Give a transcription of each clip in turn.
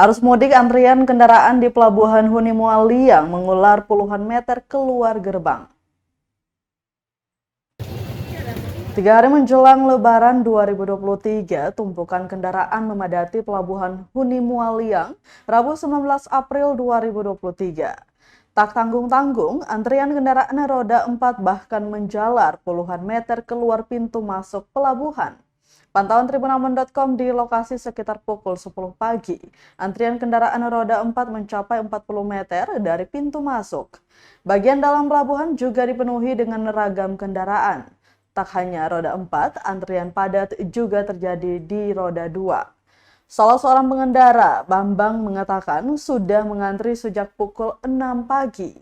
Arus mudik antrian kendaraan di Pelabuhan Huni Mualiang mengular puluhan meter keluar gerbang. 3 hari menjelang Lebaran 2023, tumpukan kendaraan memadati Pelabuhan Huni Mualiang Rabu 19 April 2023. Tak tanggung-tanggung, antrian kendaraan roda 4 bahkan menjalar puluhan meter keluar pintu masuk pelabuhan. Pantauan tribunamon.com di lokasi sekitar pukul 10 pagi, antrian kendaraan roda 4 mencapai 40 meter dari pintu masuk. Bagian dalam pelabuhan juga dipenuhi dengan ragam kendaraan. Tak hanya roda 4, antrian padat juga terjadi di roda 2. Salah seorang pengendara, Bambang, mengatakan sudah mengantri sejak pukul 6 pagi.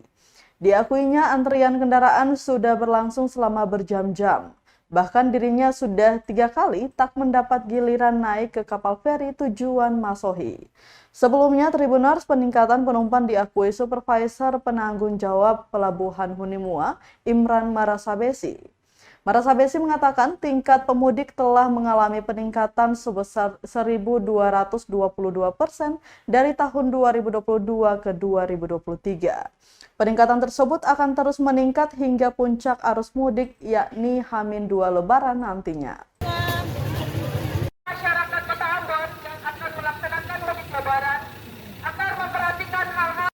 Diakuinya antrian kendaraan sudah berlangsung selama berjam-jam. Bahkan dirinya sudah 3 kali tak mendapat giliran naik ke kapal feri tujuan Masohi. Sebelumnya, Tribuners, peningkatan penumpang diakui Supervisor Penanggung Jawab Pelabuhan Hunimua, Imran Marasabesi. Marasabesi mengatakan tingkat pemudik telah mengalami peningkatan sebesar 1.222% dari tahun 2022 ke 2023. Peningkatan tersebut akan terus meningkat hingga puncak arus mudik yakni H-2 Lebaran nantinya. Masyarakat Kota Ambon yang akan melaksanakan mudik Lebaran akan memperhatikan hal-hal.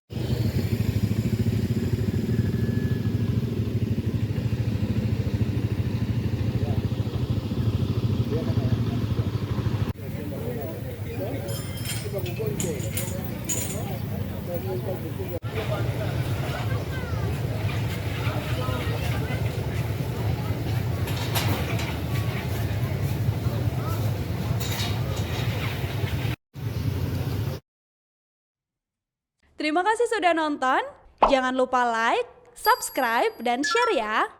Terima kasih sudah nonton. Jangan lupa like, subscribe, dan share ya.